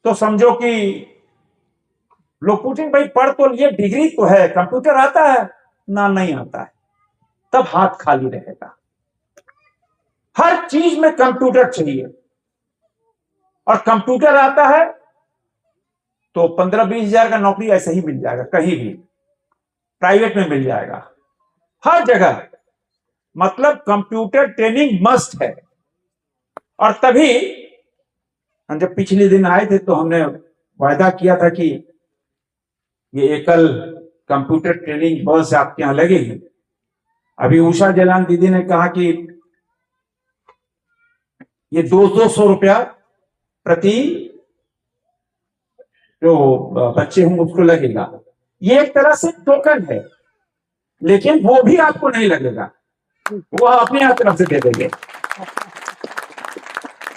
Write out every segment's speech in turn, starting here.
तो समझो कि लोग पूछेंगे भाई पढ़ तो लिए, डिग्री तो है, कंप्यूटर आता है ना? नहीं आता है, तब हाथ खाली रहेगा। हर चीज में कंप्यूटर चाहिए, और कंप्यूटर आता है तो 15-20 हजार का नौकरी ऐसे ही मिल जाएगा, कहीं भी प्राइवेट में मिल जाएगा, हर जगह। मतलब कंप्यूटर ट्रेनिंग मस्ट है। और तभी हम जब पिछले दिन आए थे तो हमने वायदा किया था कि ये एकल कंप्यूटर ट्रेनिंग बस आपके यहां लगेगी। अभी उषा जलान दीदी ने कहा कि ये 200 रुपया प्रति जो बच्चे होंगे उसको लगेगा। ये एक तरह से टोकन है, लेकिन वो भी आपको नहीं लगेगा, वो अपने आप तरफ से दे देंगे।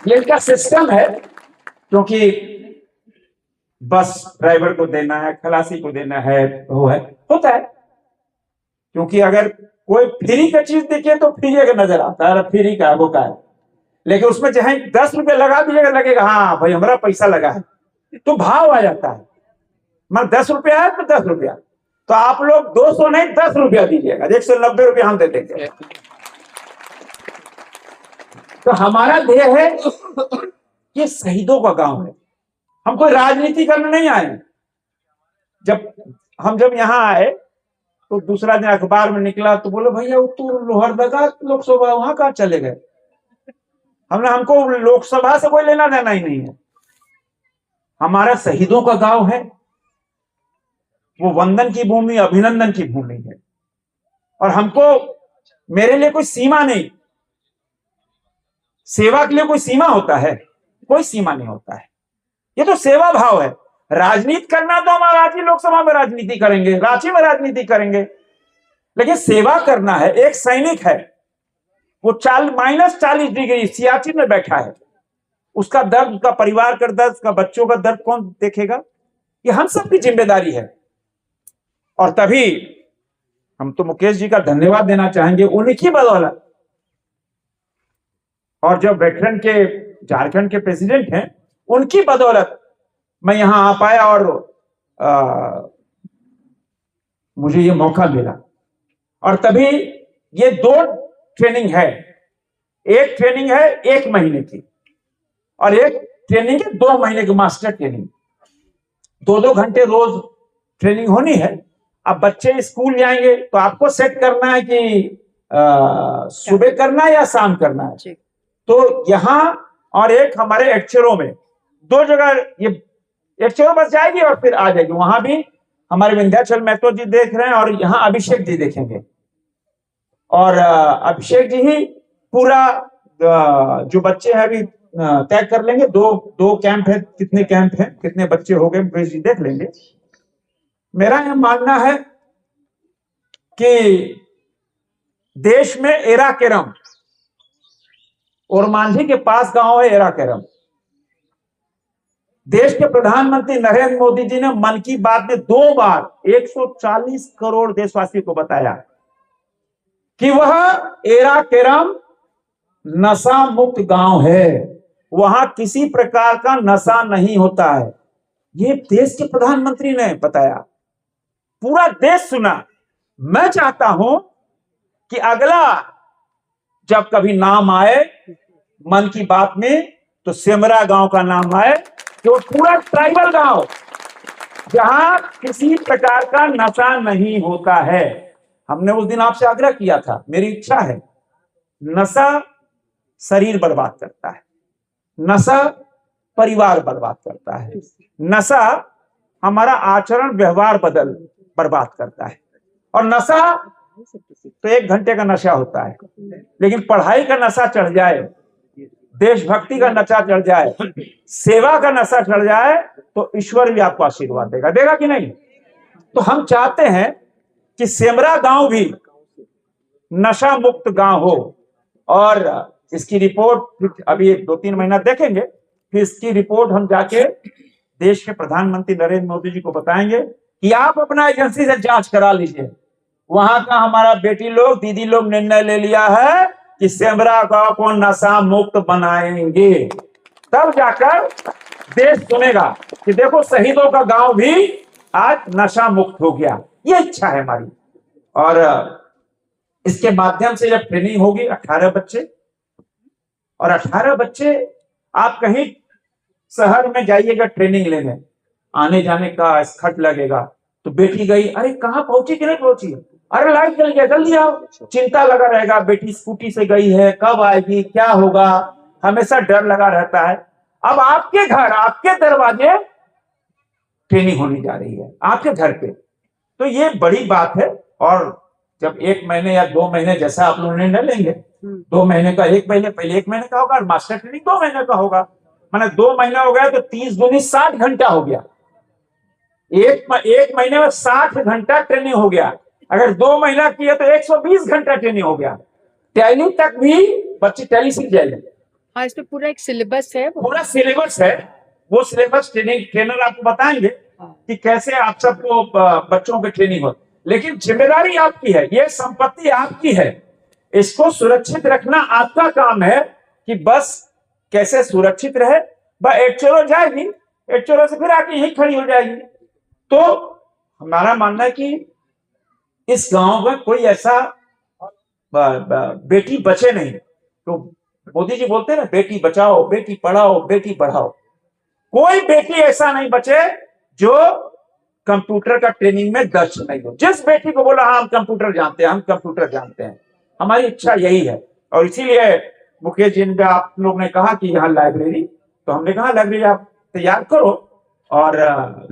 ये इनका सिस्टम है, क्योंकि बस ड्राइवर को देना है, खलासी को देना है, वो है होता है। क्योंकि अगर कोई फ्री का चीज दिखे तो फ्री का नजर आता है, फ्री का वो का है, लेकिन उसमें चाहे 10 रुपए लगा दीजिएगा, लगेगा हाँ भाई हमारा पैसा लगा है, तो भाव आ जाता है। मैं 10 रुपया है तो 10 रुपया, तो आप लोग 200 नहीं 10 रुपया दीजिएगा, 190 रुपया हम दे देंगे। तो हमारा ध्येय है ये शहीदों का गांव है, हम कोई राजनीति करने नहीं आए। जब यहां आए तो दूसरा दिन अखबार में निकला तो बोले भैया वो तो लोहरदगा लोकसभा वहां कहां चले गए? हमको लोकसभा से कोई लेना देना ही नहीं है, हमारा शहीदों का गांव है, वो वंदन की भूमि, अभिनंदन की भूमि है। और हमको, मेरे लिए कोई सीमा नहीं, सेवा के लिए कोई सीमा होता है? कोई सीमा नहीं होता है, ये तो सेवा भाव है। राजनीति करना तो हम रांची लोकसभा में राजनीति करेंगे, रांची में राजनीति करेंगे, लेकिन सेवा करना है। एक सैनिक है, वो -40 डिग्री सियाचिन में बैठा है, उसका दर्द, उसका परिवार का दर्द, उसका बच्चों का दर्द कौन देखेगा? ये हम सबकी जिम्मेदारी है। और तभी हम तो मुकेश जी का धन्यवाद देना चाहेंगे, उनकी बदौलत। और जो वेटरन के झारखंड के प्रेसिडेंट हैं, उनकी बदौलत मैं यहां आ पाया और मुझे ये मौका मिला। और तभी ये 2 ट्रेनिंग है, एक ट्रेनिंग है 1 महीने की, और एक ट्रेनिंग है 2 महीने की मास्टर ट्रेनिंग। 2-2 घंटे रोज ट्रेनिंग होनी है। अब बच्चे स्कूल जाएंगे तो आपको सेट करना है कि सुबह करना है या शाम करना है। तो यहां और एक हमारे एक्चेरो में, 2 जगह ये एक्चेरो बस जाएगी और फिर आ जाएगी। वहां भी हमारे विंध्याचल महतो जी देख रहे हैं, और यहां अभिषेक जी देखेंगे। और अभिषेक जी ही पूरा जो बच्चे हैं अभी तय कर लेंगे। 2 कैंप है, कितने कैंप हैं, कितने बच्चे हो गए, मुकेश जी देख लेंगे। मेरा यह मानना है कि देश में एराकेरम, और मांझी के पास गांव है एराकेरम। देश के प्रधानमंत्री नरेंद्र मोदी जी ने मन की बात में 2 बार 140 करोड़ देशवासियों को बताया कि वह एराकेरम नशा मुक्त गांव है, वहां किसी प्रकार का नशा नहीं होता है। ये देश के प्रधानमंत्री ने बताया, पूरा देश सुना। मैं चाहता हूं कि अगला जब कभी नाम आए मन की बात में, तो सेमरा गांव का नाम आए, जो पूरा ट्राइबल गांव जहां किसी प्रकार का नशा नहीं होता है। हमने उस दिन आपसे आग्रह किया था, मेरी इच्छा है, नशा शरीर बर्बाद करता है, नशा परिवार बर्बाद करता है, नशा हमारा आचरण व्यवहार बर्बाद करता है। और नशा तो 1 घंटे का नशा होता है, लेकिन पढ़ाई का नशा चढ़ जाए, देशभक्ति का नशा चढ़ जाए, सेवा का नशा चढ़ जाए, तो ईश्वर भी आपको आशीर्वाद देगा। देगा कि नहीं? तो हम चाहते हैं कि सेमरा गांव भी नशा मुक्त गांव हो। और इसकी रिपोर्ट अभी 2-3 महीना देखेंगे, फिर इसकी रिपोर्ट हम जाके देश के प्रधानमंत्री नरेंद्र मोदी जी को बताएंगे कि आप अपना एजेंसी से जांच करा लीजिए। वहां का हमारा बेटी लोग, दीदी लोग निर्णय ले लिया है कि सेमरा गांव को नशा मुक्त बनाएंगे, तब जाकर देश सुनेगा कि देखो शहीदों का गांव भी आज नशा मुक्त हो गया। ये इच्छा है हमारी। और इसके माध्यम से जब ट्रेनिंग होगी 18 बच्चे, और 18 बच्चे आप कहीं शहर में जाइएगा ट्रेनिंग लेने, आने जाने का खर्च लगेगा। तो बेटी गई, अरे कहाँ पहुंची कि नहीं पहुंची, अरे लाइट जल गया जल्दी आओ, चिंता लगा रहेगा। बेटी स्कूटी से गई है, कब आएगी, क्या होगा, हमेशा डर लगा रहता है। अब आपके घर, आपके दरवाजे ट्रेनिंग होने जा रही है, आपके घर पे। तो ये बड़ी बात है। और जब 1 महीने या 2 महीने जैसा आप लोग निर्णय लेंगे, 2 महीने का, 1 महीने पहले 1 महीने का होगा, और मास्टर ट्रेनिंग 2 महीने का होगा। मैंने 2 महीना हो गया तो 30 दूनी 60 घंटा हो गया। एक महीने में 60 घंटा ट्रेनिंग हो गया। अगर 2 महीना किए तो 120 घंटा ट्रेनिंग हो गया। टैली तक भी बच्चे टैली सीख जाएंगे। हाँ, इसमें पूरा एक सिलेबस है, पूरा सिलेबस है। वो सिलेबस ट्रेनर आपको बताएंगे कि कैसे आप सबको बच्चों की ट्रेनिंग हो। लेकिन जिम्मेदारी आपकी है, ये संपत्ति आपकी है, इसको सुरक्षित रखना आपका काम है कि बस कैसे सुरक्षित रहे। एक चोरो जाएगी, एक चोरों से फिर आके यही खड़ी हो जाएगी। तो हमारा मानना है कि इस गांव में कोई ऐसा बेटी बचे नहीं। तो मोदी जी बोलते हैं ना, बेटी बचाओ, बेटी पढ़ाओ, बेटी पढ़ाओ। कोई बेटी ऐसा नहीं बचे जो कंप्यूटर का ट्रेनिंग में दक्ष नहीं हो। जिस बेटी को बोला हाँ हम कंप्यूटर जानते हैं, हम कंप्यूटर जानते हैं, हमारी इच्छा यही है। और इसीलिए मुकेश जी ने, आप लोग ने कहा कि यहाँ लाइब्रेरी, तो हमने कहा लाइब्रेरी आप तैयार करो। और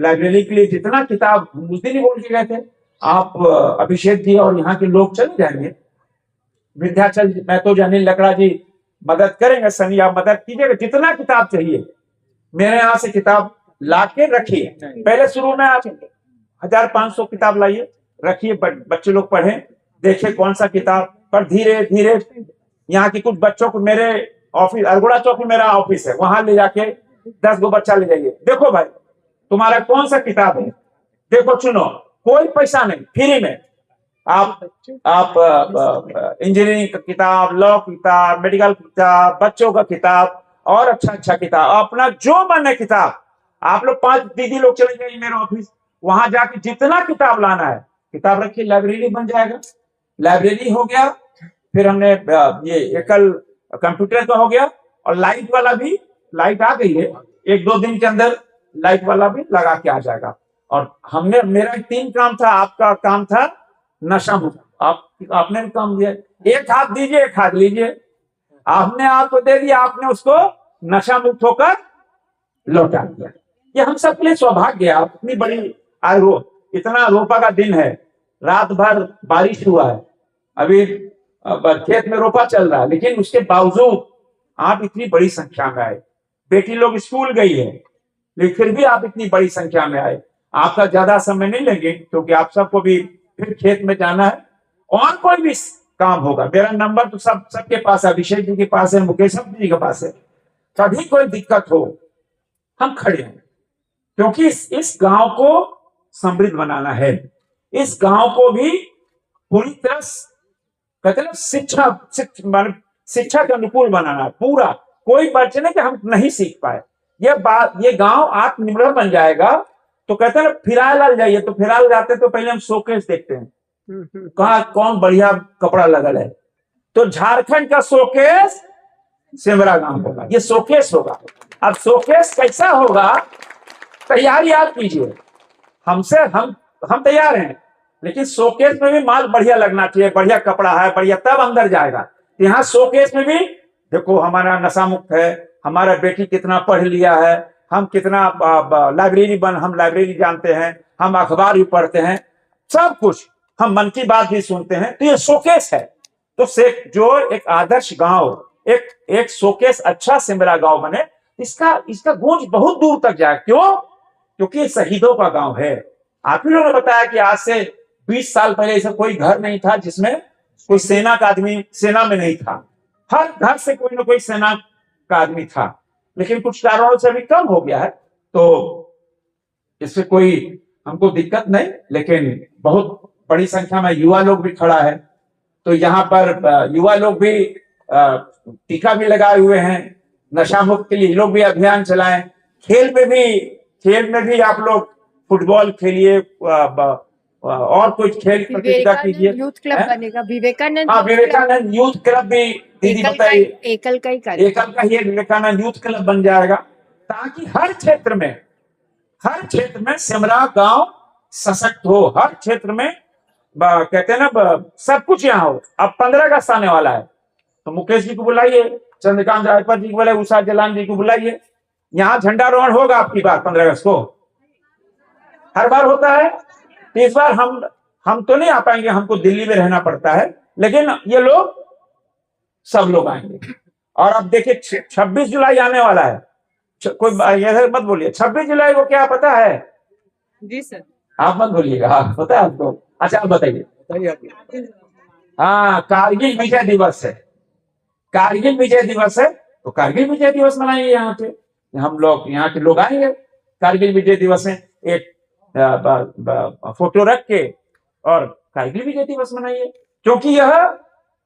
लाइब्रेरी के लिए जितना किताब, हम उस दिन ही बोल के गए थे, आप अभिषेक जी और यहाँ के लोग चले जाएंगे, विद्याचल मैं तो जानी लकड़ा जी मदद करेंगे, सनी आप मदद कीजिएगा। जितना किताब चाहिए मेरे यहाँ से किताब ला के रखिए। पहले शुरू में आप 1500 किताब लाइए, रखिए, बच्चे लोग पढ़ें, देखिए कौन सा किताब। पर धीरे धीरे यहाँ की कुछ बच्चों को, मेरे ऑफिस अरगोड़ा चौक में मेरा ऑफिस है, वहां ले जाके 10 गो बच्चा ले जाइए, देखो भाई तुम्हारा कौन सा किताब है, देखो चुनो, कोई पैसा नहीं, फ्री में। आप इंजीनियरिंग का किताब, लॉ किताब, मेडिकल किताब, बच्चों का किताब, और अच्छा किताब, अपना जो मन है किताब। आप लोग 5 दीदी लोग चले जाइए मेरे ऑफिस, वहां जाके जितना किताब लाना है किताब रखिए, लाइब्रेरी बन जाएगा। लाइब्रेरी हो गया, फिर हमने ये एकल कंप्यूटर का हो गया, और लाइट वाला भी, लाइट आ गई है, 1-2 दिन के अंदर लाइट वाला भी लगा के आ जाएगा। और हमने, मेरा 3 काम था, आपका काम था नशा मुक्त। आपने भी काम दिया, एक हाथ दीजिए, एक हाथ लीजिए। आपने आपको दे दिया, आपने उसको नशा मुक्त होकर लौटा दिया। ये हम सबके लिए सौभाग्य है। आप इतनी बड़ी इतना रोपा का दिन है, रात भर बारिश हुआ है, अभी खेत में रोपा चल रहा है, लेकिन उसके बावजूद आप इतनी बड़ी संख्या में आए। बेटी लोग स्कूल गई है, लेकिन फिर भी आप इतनी बड़ी संख्या में आए। आपका ज्यादा समय नहीं लेंगे, क्योंकि आप सबको भी फिर खेत में जाना है, और कोई भी काम होगा। मेरा नंबर तो सबके पास है, अभिषेक जी के पास है, मुकेश जी के पास है। कभी कोई दिक्कत हो हम खड़े हैं, क्योंकि इस गांव को समृद्ध बनाना है। इस गांव को भी पूरी तरह कहते हैं शिक्षा के अनुकूल बनाना है पूरा। कोई बच्चे नहीं कि हम नहीं सीख पाए। ये गांव आत्मनिर्भर बन जाएगा। तो कहते हैं फिलहाल जाइए, तो फिलहाल जाते तो पहले हम शोकेस देखते हैं, कहा कौन बढ़िया कपड़ा लगल है, तो झारखंड का शोकेस सिमरा गांव होगा, ये शोकेस होगा। अब शोकेस कैसा होगा, तैयारी आप कीजिए, हमसे हम तैयार हैं, लेकिन शोकेस में भी माल बढ़िया लगना चाहिए, बढ़िया कपड़ा है, बढ़िया, तब अंदर जाएगा। यहाँ शोकेस में भी देखो हमारा नशा मुक्त है, हमारा बेटी कितना पढ़ लिया है, हम कितना हम लाइब्रेरी जानते हैं, हम अखबार भी पढ़ते हैं, सब कुछ, हम मन की बात भी सुनते हैं। तो ये शोकेस है। तो जो एक आदर्श गांव, एक शोकेस अच्छा सिमरा गांव बने, इसका गूंज बहुत दूर तक जाए। क्यों? क्योंकि शहीदों का गांव है। आप ही लोगों ने बताया कि आज से 20 साल पहले ऐसा कोई घर नहीं था जिसमें कोई सेना का आदमी सेना में नहीं था। हर घर से कोई ना कोई सेना का आदमी था, लेकिन कुछ कारणों से अभी कम हो गया है। तो इससे कोई हमको दिक्कत नहीं, लेकिन बहुत बड़ी संख्या में युवा लोग भी खड़ा है। तो यहाँ पर युवा लोग भी टीका भी लगाए हुए हैं, नशा मुक्त के लिए लोग भी अभियान चलाएं। खेल में भी आप लोग फुटबॉल खेलिए, और कुछ खेल प्रतियोगिता कीजिए। विवेकानंद यूथ क्लब बनेगा। विवेकानंद हाँ, youth club Vivekananda youth club भी दीदी एकल का बताइए। एकल का ही कार्य। एकल का ही एक विवेकानंद यूथ क्लब बन जाएगा, ताकि हर क्षेत्र में सिमरा गांव सशक्त हो। हर क्षेत्र में कहते हैं ना, सब कुछ यहाँ हो। अब 15 अगस्त आने वाला है, तो मुकेश जी को बुलाइए, चंद्रकांत राजपत जी को बुलाइए, उषा जलान जी को बुलाइए। यहाँ झंडारोहण होगा आपकी बार 15 अगस्त को। हर बार होता है, तो इस बार हम तो नहीं आ पाएंगे, हमको दिल्ली में रहना पड़ता है, लेकिन ये लोग सब लोग आएंगे। और अब देखिए 26 जुलाई आने वाला है। कोई ऐसा मत बोलिए, 26 जुलाई को क्या पता है? जी सर। आप मत बोलिएगा, हाँ पता है आपको। अच्छा आप बताइए। हाँ, कारगिल विजय दिवस है। कारगिल विजय दिवस है, तो कारगिल विजय दिवस मनाएंगे। यहाँ पे हम लोग, यहाँ के लोग आएंगे कारगिल विजय दिवस में, एक फोटो रख के और कारगिल विजय दिवस मनाइए। क्योंकि यह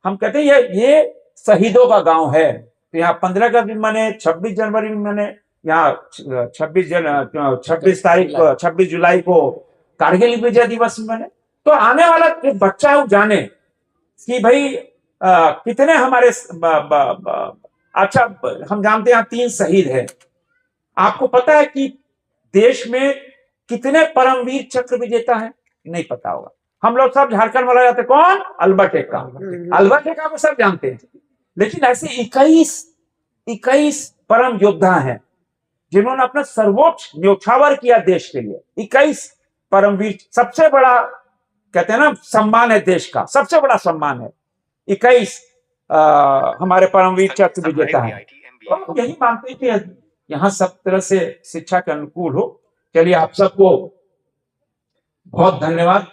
हम कहते हैं ये शहीदों का गांव है। तो यहाँ 15 अगस्त भी मने, 26 जनवरी भी मने, यहाँ 26 जुलाई को कारगिल विजय दिवस भी मने। तो आने वाला जो बच्चा है वो जाने कि भाई कितने हमारे अच्छा, हम जानते हैं 3 शहीद है। आपको पता है कि देश में कितने परमवीर चक्र विजेता है? नहीं पता होगा। हम लोग सब झारखंड वाला जाते, कौन? अल्बर्ट एक्का को सब जानते हैं, लेकिन ऐसे 21 परम योद्धा हैं जिन्होंने अपना सर्वोच्च न्योछावर किया देश के लिए। 21 परमवीर, सबसे बड़ा कहते हैं ना सम्मान है देश का, सबसे बड़ा सम्मान है। 21 हमारे परमवीर चक्र विजेता है। तो यही मानते हैं कि यहाँ सब तरह से शिक्षा के अनुकूल हो। चलिए, आप सबको बहुत धन्यवाद।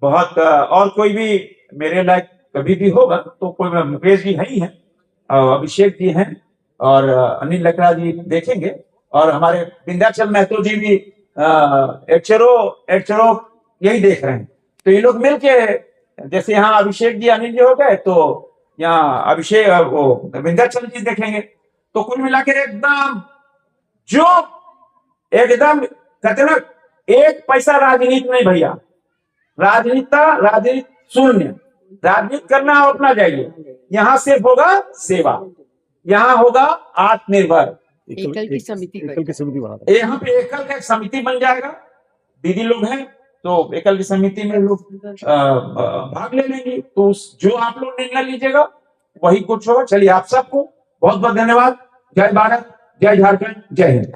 बहुत और कोई भी मेरे लायक कभी भी होगा तो कोई, मुकेश जी है ही हैं, अभिषेक जी हैं, और अनिल लकड़ा जी देखेंगे, और हमारे विंध्याचल महतो जी भी एचरो यही देख रहे हैं। तो ये लोग मिलके, जैसे यहाँ अभिषेक जी अनिल जी हो गए, तो यहाँ अभिषेक वो विंध्याचल जी देखेंगे। तो कुल मिलाकर एकदम कहते ना, एक पैसा राजनीति नहीं भैया। राजनीति शून्य। राजनीति करना आप अपना जाइए। यहाँ सिर्फ होगा सेवा, यहाँ होगा आत्मनिर्भर। एकल की समिति बना, यहाँ पे एकल का एक समिति बन जाएगा। दीदी लोग हैं तो एकल की समिति में लोग भाग ले लेंगे। तो जो आप लोग निर्णय लीजिएगा वही कुछ होगा। चलिए, आप सबको बहुत बहुत धन्यवाद। जय भारत, जय झारखंड, जय हिंद।